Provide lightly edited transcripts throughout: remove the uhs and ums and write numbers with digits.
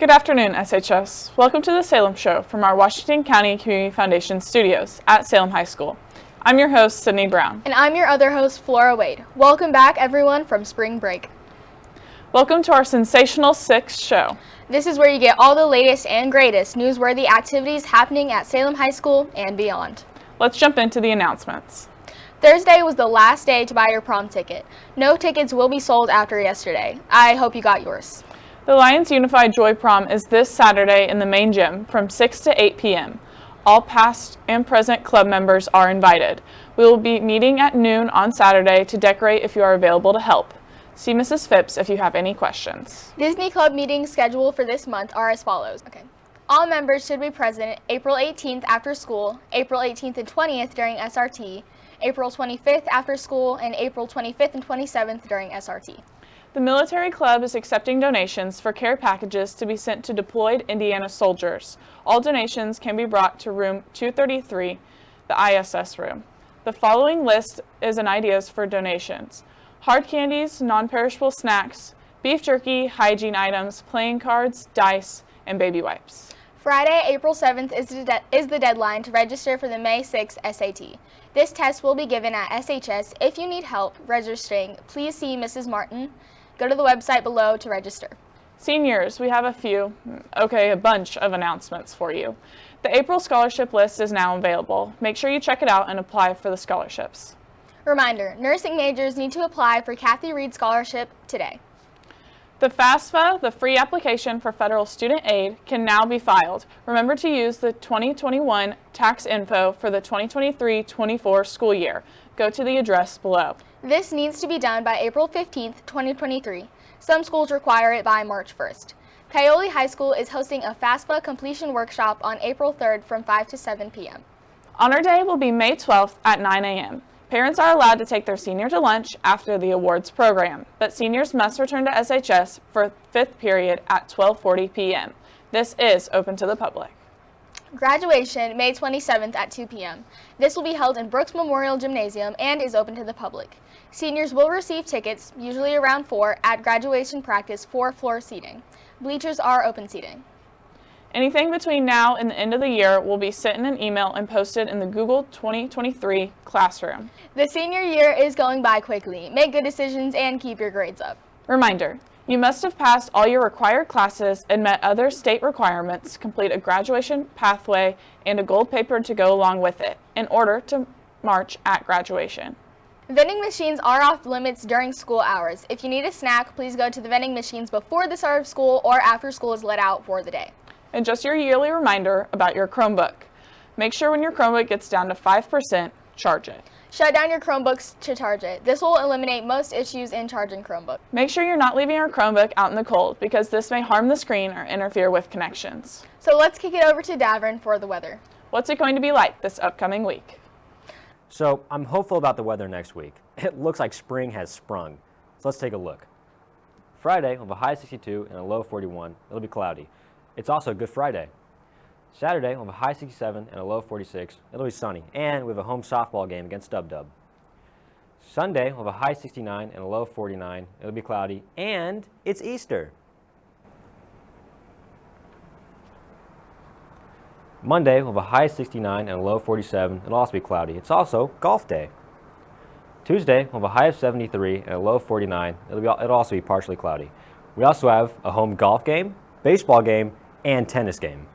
Good afternoon, SHS. Welcome to the Salem Show from our Washington County Community Foundation studios at Salem High School. I'm your host, Sydney Brown. And I'm your other host, Flora Wade. Welcome back, everyone, from spring break. Welcome to our sensational sixth show. This is where you get all the latest and greatest newsworthy activities happening at Salem High School and beyond. Let's jump into the announcements. Thursday was the last day to buy your prom ticket. No tickets will be sold after yesterday. I hope you got yours. The Lions Unified Joy Prom is this Saturday in the main gym from 6 to 8 p.m. All past and present club members are invited. We will be meeting at noon on Saturday to decorate if you are available to help. See Mrs. Phipps if you have any questions. Disney Club meetings scheduled for this month are as follows. All members should be present April 18th after school, April 18th and 20th during SRT, April 25th after school, and April 25th and 27th during SRT. The Military Club is accepting donations for care packages to be sent to deployed Indiana soldiers. All donations can be brought to room 233, the ISS room. The following list is an ideas for donations: hard candies, non-perishable snacks, beef jerky, hygiene items, playing cards, dice, and baby wipes. Friday, April 7th is the deadline to register for the May 6th SAT. This test will be given at SHS. If you need help registering, please see Mrs. Martin. Go to the website below to register. Seniors, we have a bunch of announcements for you. The April scholarship list is now available. Make sure you check it out and apply for the scholarships. Reminder, nursing majors need to apply for Kathy Reed Scholarship today. The FAFSA, the free application for federal student aid, can now be filed. Remember to use the 2021 tax info for the 2023-24 school year. Go to the address below. This needs to be done by April 15th, 2023. Some schools require it by March 1st. Paoli High School is hosting a FAFSA completion workshop on April 3rd from 5 to 7 p.m. Honor Day will be May 12th at 9 a.m. Parents are allowed to take their senior to lunch after the awards program, but seniors must return to SHS for 5th period at 12:40 p.m. This is open to the public. Graduation, May 27th at 2 p.m. This will be held in Brooks Memorial Gymnasium and is open to the public. Seniors will receive tickets, usually around 4, at graduation practice for floor seating. Bleachers are open seating. Anything between now and the end of the year will be sent in an email and posted in the Google 2023 classroom. The senior year is going by quickly. Make good decisions and keep your grades up. Reminder, you must have passed all your required classes and met other state requirements, complete a graduation pathway, and a gold paper to go along with it in order to march at graduation. Vending machines are off limits during school hours. If you need a snack, please go to the vending machines before the start of school or after school is let out for the day. And just your yearly reminder about your Chromebook. Make sure when your Chromebook gets down to 5%, charge it. Shut down your Chromebooks to charge it. This will eliminate most issues in charging Chromebook. Make sure you're not leaving your Chromebook out in the cold because this may harm the screen or interfere with connections. So let's kick it over to Davern for the weather. What's it going to be like this upcoming week? So I'm hopeful about the weather next week. It looks like spring has sprung. So let's take a look. Friday, we'll have a high 62 and a low 41. It'll be cloudy. It's also Good Friday. Saturday, we'll have a high 67 and a low 46. It'll be sunny. And we have a home softball game against Dub Dub. Sunday, we'll have a high 69 and a low 49. It'll be cloudy. And it's Easter. Monday, we'll have a high 69 and a low 47. It'll also be cloudy. It's also Golf Day. Tuesday, we'll have a high of 73 and a low 49. It'll also be partially cloudy. We also have a home golf game, baseball game, and tennis game.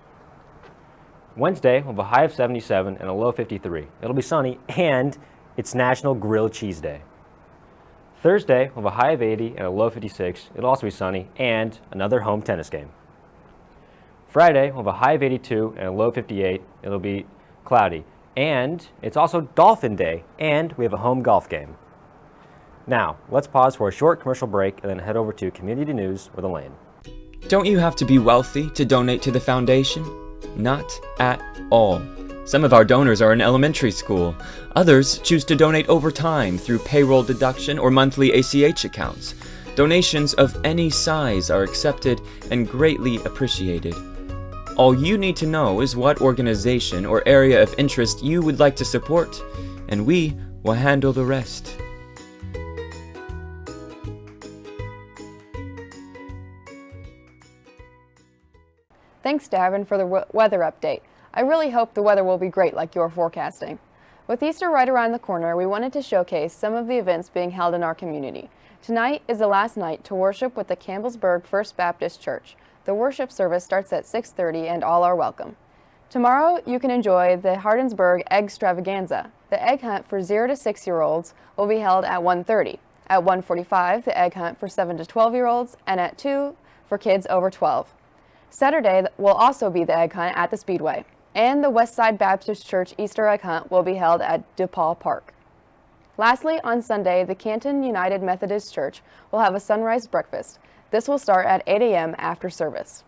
Wednesday, we'll have a high of 77 and a low 53. It'll be sunny, and it's National Grilled Cheese Day. Thursday, we'll have a high of 80 and a low 56. It'll also be sunny, and another home tennis game. Friday, we'll have a high of 82 and a low 58. It'll be cloudy, and it's also Dolphin Day, and we have a home golf game. Now, let's pause for a short commercial break and then head over to Community News with Elaine. Don't you have to be wealthy to donate to the foundation? Not at all. Some of our donors are in elementary school. Others choose to donate over time through payroll deduction or monthly ACH accounts. Donations of any size are accepted and greatly appreciated. All you need to know is what organization or area of interest you would like to support, and we will handle the rest. Thanks, Davin, for the weather update. I really hope the weather will be great like you're forecasting. With Easter right around the corner, we wanted to showcase some of the events being held in our community. Tonight is the last night to worship with the Campbellsburg First Baptist Church. The worship service starts at 6:30 and all are welcome. Tomorrow, you can enjoy the Hardinsburg Egg Extravaganza. The egg hunt for 0 to 6-year-olds will be held at 1:30. At 1:45, the egg hunt for 7 to 12-year-olds, and at 2 for kids over 12. Saturday will also be the egg hunt at the Speedway, and the Westside Baptist Church Easter egg hunt will be held at DePaul Park. Lastly, on Sunday, the Canton United Methodist Church will have a sunrise breakfast. This will start at 8 a.m. after service.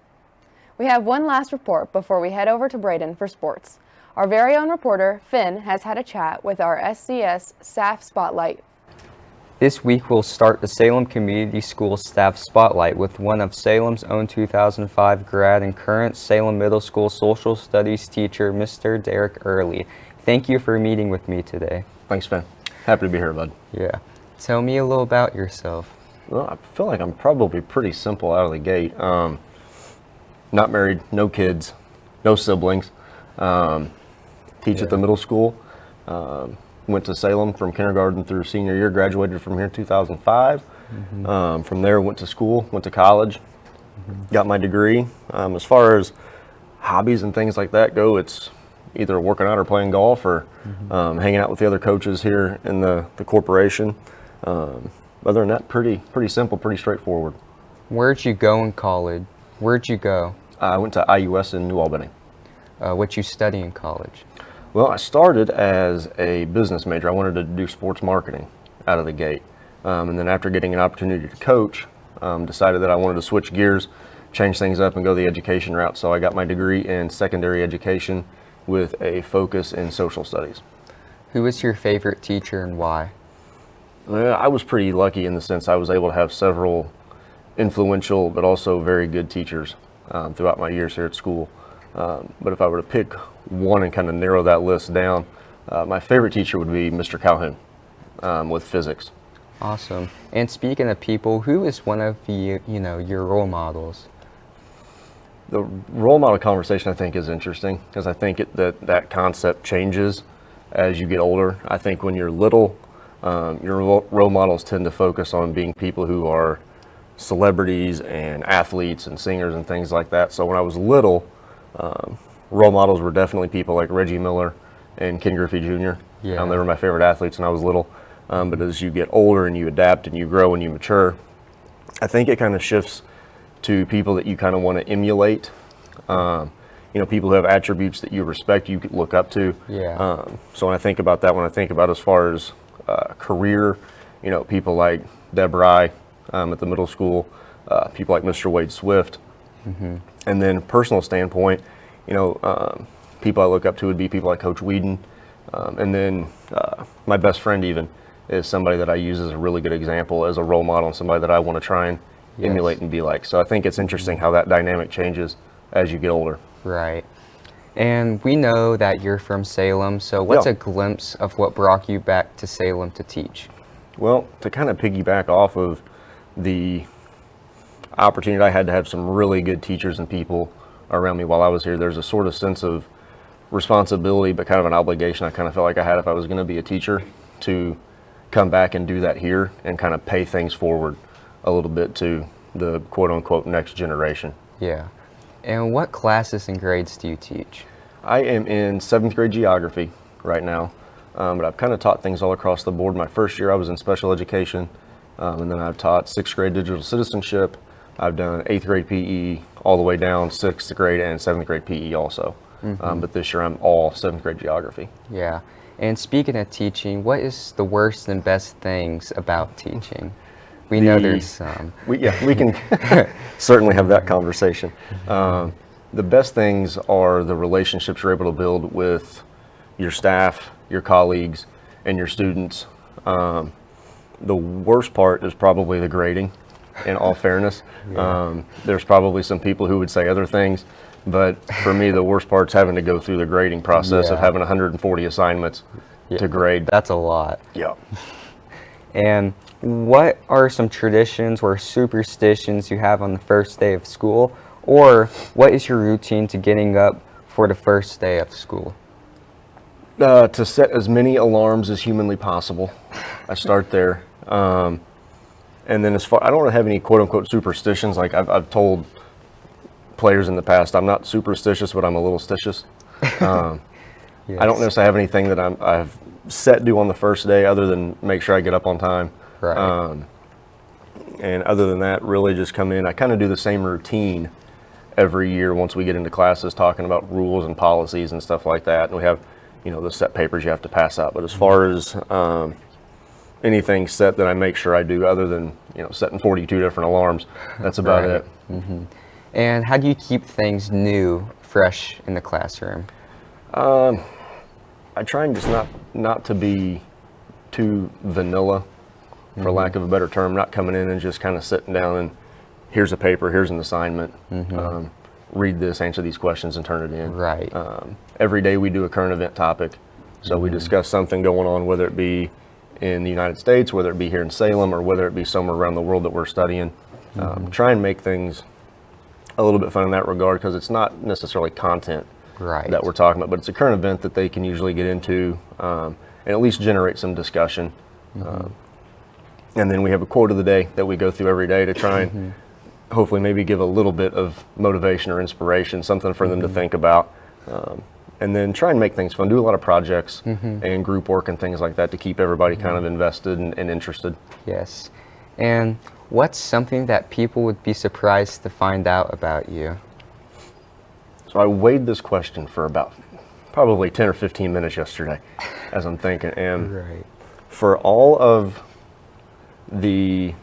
We have one last report before we head over to Braden for sports. Our very own reporter, Finn, has had a chat with our SCS Staff Spotlight. This week we'll start the Salem Community School Staff Spotlight with one of Salem's own 2005 grad and current Salem Middle School Social Studies teacher, Mr. Derek Early. Thank you for meeting with me today. Thanks, Finn. Happy to be here, bud. Yeah. Tell me a little about yourself. Well, I feel like I'm probably pretty simple out of the gate. Not married, no kids, no siblings. Teach at the middle school. Went to Salem from kindergarten through senior year, graduated from here in 2005. From there, went to school, went to college, got my degree. As far as hobbies and things like that go, it's either working out or playing golf or hanging out with the other coaches here in the corporation. Other than that, pretty simple, pretty straightforward. Where'd you go in college? Where'd you go? I went to IUS in New Albany. What you study in college? Well, I started as a business major. I wanted to do sports marketing out of the gate. And then after getting an opportunity to coach, decided that I wanted to switch gears, change things up and go the education route. So I got my degree in secondary education with a focus in social studies. Who was your favorite teacher and why? Well, I was pretty lucky in the sense I was able to have several influential but also very good teachers throughout my years here at school. But if I were to pick one and kind of narrow that list down, my favorite teacher would be Mr. Calhoun with physics. Awesome. And speaking of people, who is one of your role models? The role model conversation I think is interesting because I think that concept changes as you get older. I think when you're little, your role models tend to focus on being people who are celebrities and athletes and singers and things like that. So when I was little, role models were definitely people like Reggie Miller and Ken Griffey Jr. Yeah. They were my favorite athletes when I was little. But as you get older and you adapt and you grow and you mature, I think it kind of shifts to people that you kind of want to emulate. People who have attributes that you respect, you could look up to. Yeah. So when I think about that, when I think about as far as career, people like Deb Rye at the middle school, people like Mr. Wade Swift. And then personal standpoint, people I look up to would be people like Coach Whedon. And then my best friend even is somebody that I use as a really good example, as a role model, and somebody that I want to try and emulate and be like. So I think it's interesting how that dynamic changes as you get older. Right. And we know that you're from Salem, so what's a glimpse of what brought you back to Salem to teach? Well, to kind of piggyback off of the opportunity I had to have some really good teachers and people around me while I was here, there's a sort of sense of responsibility, but kind of an obligation I kind of felt like I had if I was going to be a teacher to come back and do that here and kind of pay things forward a little bit to the quote-unquote next generation. Yeah. And what classes and grades do you teach? I am in 7th grade geography right now, but I've kind of taught things all across the board. My first year I was in special education, and then I've taught 6th grade digital citizenship. I've done 8th grade PE all the way down 6th grade and 7th grade PE also. But this year I'm all 7th grade geography. Yeah. And speaking of teaching, what is the worst and best things about teaching? We know there's some. We can certainly have that conversation. The best things are the relationships you're able to build with your staff, your colleagues, and your students. The worst part is probably the grading, in all fairness. There's probably some people who would say other things, but for me, the worst part's having to go through the grading process of having 140 assignments to grade. That's a lot. Yeah. And what are some traditions or superstitions you have on the first day of school, Or what is your routine to getting up for the first day of school? To set as many alarms as humanly possible. I start there. And then I don't have any quote unquote superstitions. Like I've told players in the past, I'm not superstitious, but I'm a little stitious. Yes. I don't necessarily have anything that I've set due on the first day other than make sure I get up on time. Right. And other than that, really just come in. I kind of do the same routine every year once we get into classes talking about rules and policies and stuff like that. And we have, the set papers you have to pass out. But as far as anything set that I make sure I do other than, setting 42 different alarms, that's about Right. it. Mm-hmm. And how do you keep things new, fresh in the classroom? I try and just not to be too vanilla, for lack of a better term, not coming in and just kind of sitting down and here's a paper, here's an assignment, read this, answer these questions and turn it in. Right. Every day we do a current event topic. So we discuss something going on, whether it be in the United States, whether it be here in Salem, or whether it be somewhere around the world that we're studying. Try and make things a little bit fun in that regard, because it's not necessarily content Right. that we're talking about, but it's a current event that they can usually get into and at least generate some discussion. And then we have a quote of the day that we go through every day to try and hopefully maybe give a little bit of motivation or inspiration, something for them to think about. And then try and make things fun. Do a lot of projects and group work and things like that to keep everybody kind of invested and interested. Yes. And what's something that people would be surprised to find out about you? So I weighed this question for about probably 10 or 15 minutes yesterday as I'm thinking. And Right. for all of the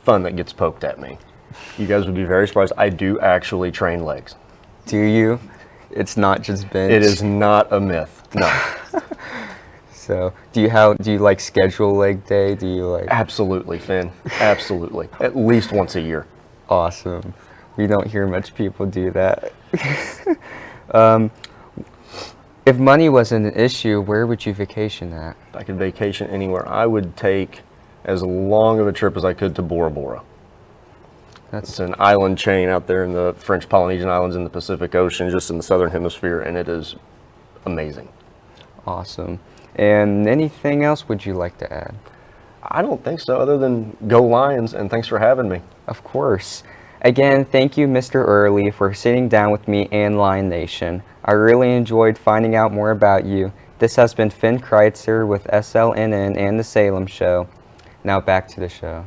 fun that gets poked at me, you guys would be very surprised. I do actually train legs. Do you? It's not just bench. It is not a myth. No. So, do you like schedule leg day? Do you like? Absolutely, Finn. Absolutely. At least once a year. Awesome. We don't hear much people do that. If money wasn't an issue, where would you vacation at? If I could vacation anywhere, I would take as long of a trip as I could to Bora Bora. It's an island chain out there in the French Polynesian Islands in the Pacific Ocean, just in the southern hemisphere, and it is amazing. Awesome. And anything else would you like to add? I don't think so, other than go Lions, and thanks for having me. Of course. Again, thank you, Mr. Early, for sitting down with me and Lion Nation. I really enjoyed finding out more about you. This has been Finn Kreitzer with SLNN and The Salem Show. Now back to the show.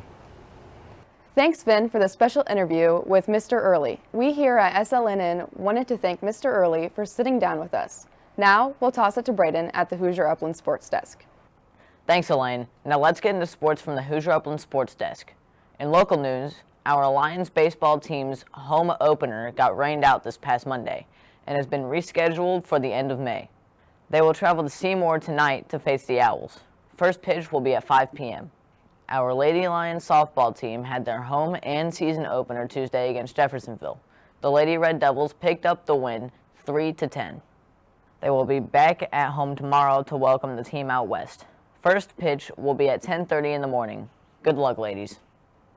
Thanks, Finn, for the special interview with Mr. Early. We here at SLNN wanted to thank Mr. Early for sitting down with us. Now, we'll toss it to Braden at the Hoosier Upland Sports Desk. Thanks, Elaine. Now let's get into sports from the Hoosier Upland Sports Desk. In local news, our Lions baseball team's home opener got rained out this past Monday and has been rescheduled for the end of May. They will travel to Seymour tonight to face the Owls. First pitch will be at 5 p.m. Our Lady Lions softball team had their home and season opener Tuesday against Jeffersonville. The Lady Red Devils picked up the win 3-10. They will be back at home tomorrow to welcome the team out west. First pitch will be at 10:30 in the morning. Good luck, ladies.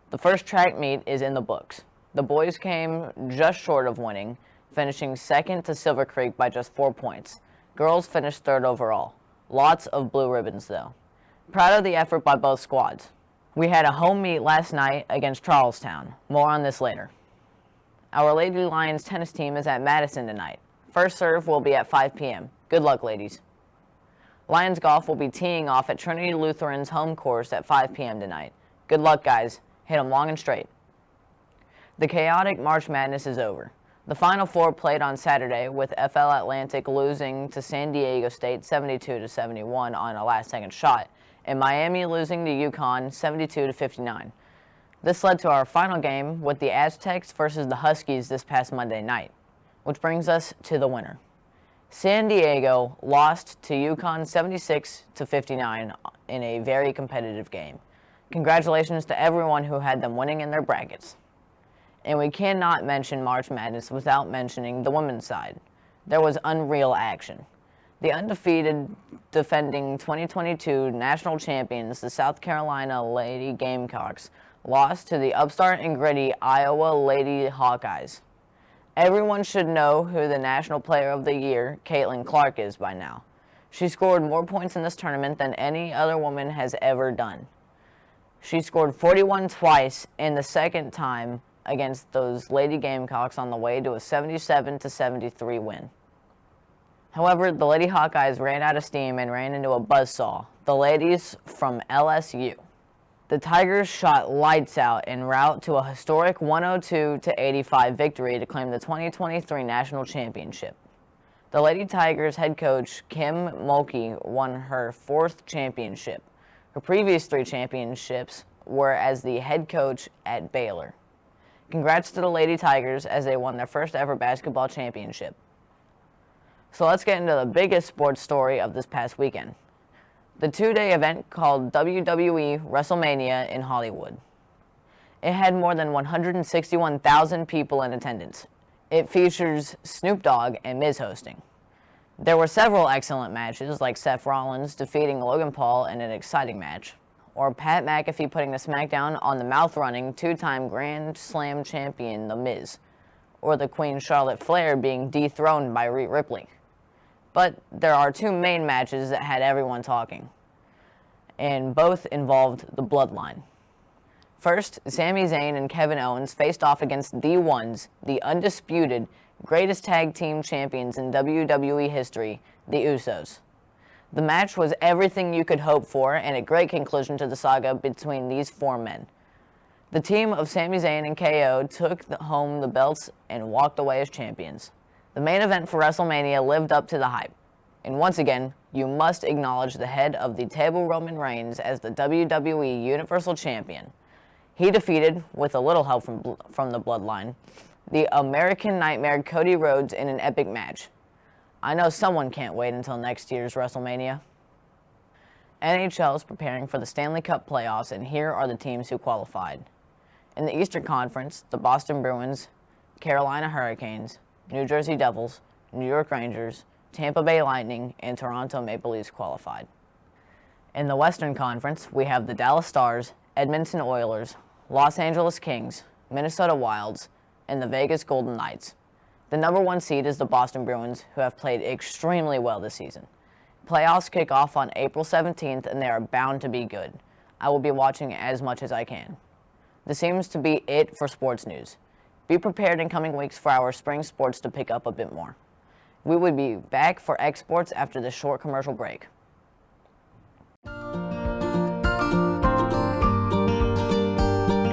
The first track meet is in the books. The boys came just short of winning, finishing second to Silver Creek by just 4 points. Girls finished third overall. Lots of blue ribbons, though. Proud of the effort by both squads. We had a home meet last night against Charlestown. More on this later. Our Lady Lions tennis team is at Madison tonight. First serve will be at 5 p.m. Good luck, ladies. Lions golf will be teeing off at Trinity Lutheran's home course at 5 p.m. tonight. Good luck, guys. Hit them long and straight. The chaotic March Madness is over. The Final Four played on Saturday with FL Atlantic losing to San Diego State 72-71 on a last-second shot, and Miami losing to UConn 72-59. This led to our final game with the Aztecs versus the Huskies this past Monday night, which brings us to the winner. San Diego lost to UConn 76-59 in a very competitive game. Congratulations to everyone who had them winning in their brackets. And we cannot mention March Madness without mentioning the women's side. There was unreal action. The undefeated defending 2022 national champions, the South Carolina Lady Gamecocks, lost to the upstart and gritty Iowa Lady Hawkeyes. Everyone should know who the National Player of the Year, Caitlin Clark, is by now. She scored more points in this tournament than any other woman has ever done. She scored 41 twice, and the second time against those Lady Gamecocks on the way to a 77-73 win. However, the Lady Hawkeyes ran out of steam and ran into a buzzsaw, the ladies from LSU. The Tigers shot lights out en route to a historic 102-85 victory to claim the 2023 National Championship. The Lady Tigers head coach Kim Mulkey won her 4th championship. Her previous 3 championships were as the head coach at Baylor. Congrats to the Lady Tigers as they won their first ever basketball championship. So let's get into the biggest sports story of this past weekend. The 2-day event called WWE WrestleMania in Hollywood. It had more than 161,000 people in attendance. It features Snoop Dogg and Miz hosting. There were several excellent matches, like Seth Rollins defeating Logan Paul in an exciting match, or Pat McAfee putting the SmackDown on the mouth-running 2-time Grand Slam champion The Miz, or the Queen Charlotte Flair being dethroned by Rhea Ripley. But there are 2 main matches that had everyone talking, and both involved the Bloodline. First, Sami Zayn and Kevin Owens faced off against the Ones, the undisputed greatest tag team champions in WWE history, the Usos. The match was everything you could hope for and a great conclusion to the saga between these 4 men. The team of Sami Zayn and KO took home the belts and walked away as champions. The main event for WrestleMania lived up to the hype. And once again, you must acknowledge the head of the table, Roman Reigns, as the WWE Universal Champion. He defeated, with a little help from the Bloodline, the American Nightmare Cody Rhodes in an epic match. I know someone can't wait until next year's WrestleMania. NHL is preparing for the Stanley Cup playoffs, and here are the teams who qualified. In the Eastern Conference, the Boston Bruins, Carolina Hurricanes, New Jersey Devils, New York Rangers, Tampa Bay Lightning, and Toronto Maple Leafs qualified. In the Western Conference, we have the Dallas Stars, Edmonton Oilers, Los Angeles Kings, Minnesota Wilds, and the Vegas Golden Knights. The number 1 seed is the Boston Bruins, who have played extremely well this season. Playoffs kick off on April 17th, and they are bound to be good. I will be watching as much as I can. This seems to be it for sports news. Be prepared in coming weeks for our spring sports to pick up a bit more. We will be back for xSports after this short commercial break.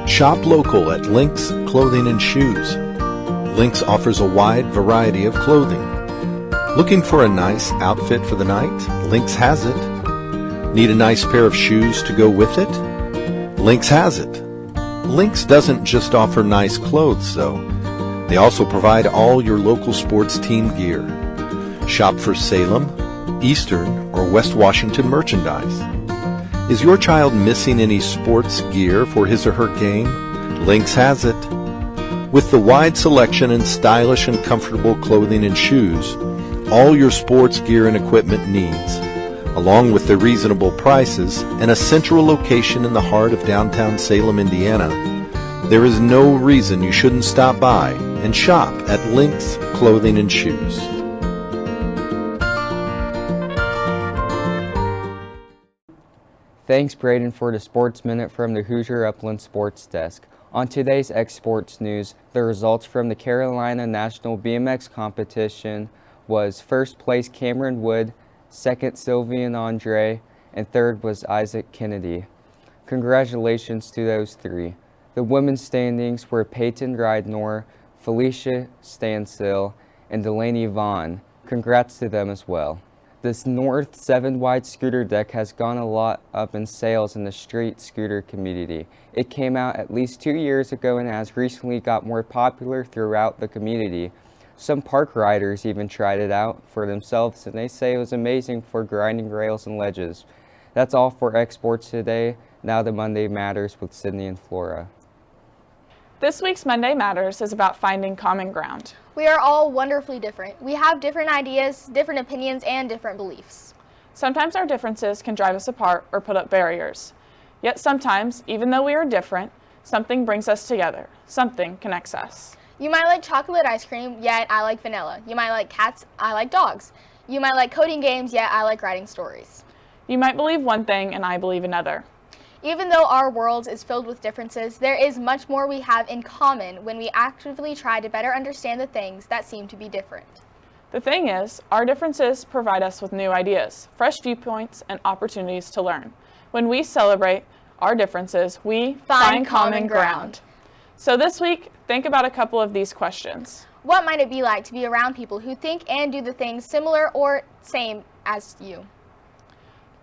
Shop local at Lynx Clothing and Shoes. Lynx offers a wide variety of clothing. Looking for a nice outfit for the night? Lynx has it. Need a nice pair of shoes to go with it? Lynx has it. Lynx doesn't just offer nice clothes, though. They also provide all your local sports team gear. Shop for Salem, Eastern, or West Washington merchandise. Is your child missing any sports gear for his or her game? Lynx has it. With the wide selection and stylish and comfortable clothing and shoes, all your sports gear and equipment needs, along with the reasonable prices and a central location in the heart of downtown Salem, Indiana, there is no reason you shouldn't stop by and shop at Lynx Clothing and Shoes. Thanks, Braden, for the Sports Minute from the Hoosier Upland Sports Desk. On today's xSports news, the results from the Carolina National BMX competition was first place Cameron Wood, second Sylvian Andre, and third was Isaac Kennedy. Congratulations to those 3. The women's standings were Peyton Rydnor, Felicia Stansell, and Delaney Vaughn. Congrats to them as well. This North 7-wide scooter deck has gone a lot up in sales in the street scooter community. It came out at least 2 years ago and has recently got more popular throughout the community. Some park riders even tried it out for themselves, and they say it was amazing for grinding rails and ledges. That's all for xSports today. Now the Monday Matters with Sydney and Flora. This week's Monday Matters is about finding common ground. We are all wonderfully different. We have different ideas, different opinions, and different beliefs. Sometimes our differences can drive us apart or put up barriers. Yet sometimes, even though we are different, Something brings us together. Something connects us. You might like chocolate ice cream, yet I like vanilla. You might like cats, I like dogs. You might like coding games, yet I like writing stories. You might believe one thing and I believe another. Even though our world is filled with differences, there is much more we have in common when we actively try to better understand the things that seem to be different. The thing is, our differences provide us with new ideas, fresh viewpoints, and opportunities to learn. When we celebrate our differences, we find common ground. So this week, think about a couple of these questions. What might it be like to be around people who think and do the things similar or same as you?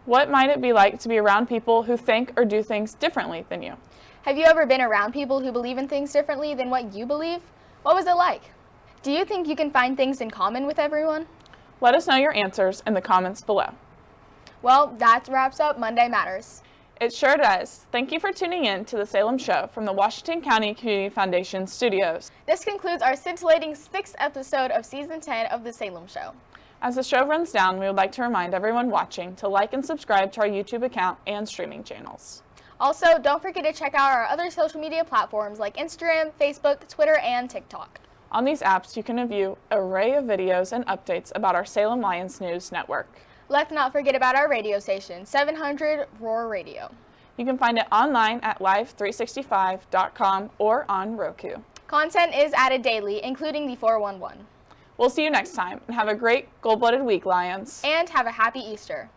What might it be like to be around people who think or do things differently than you? Have you ever been around people who believe in things differently than what you believe? What was it like? Do you think you can find things in common with everyone? Let us know your answers in the comments below. Well, that wraps up Monday Matters. It sure does. Thank you for tuning in to the Salem Show from the Washington County Community Foundation studios. This concludes our scintillating 6th episode of Season 10 of The Salem Show. As the show runs down, we would like to remind everyone watching to like and subscribe to our YouTube account and streaming channels. Also, don't forget to check out our other social media platforms like Instagram, Facebook, Twitter, and TikTok. On these apps, you can view an array of videos and updates about our Salem Lions News Network. Let's not forget about our radio station, 700 Roar Radio. You can find it online at live365.com or on Roku. Content is added daily, including the 411. We'll see you next time, and have a great gold-blooded week, Lions. And have a happy Easter.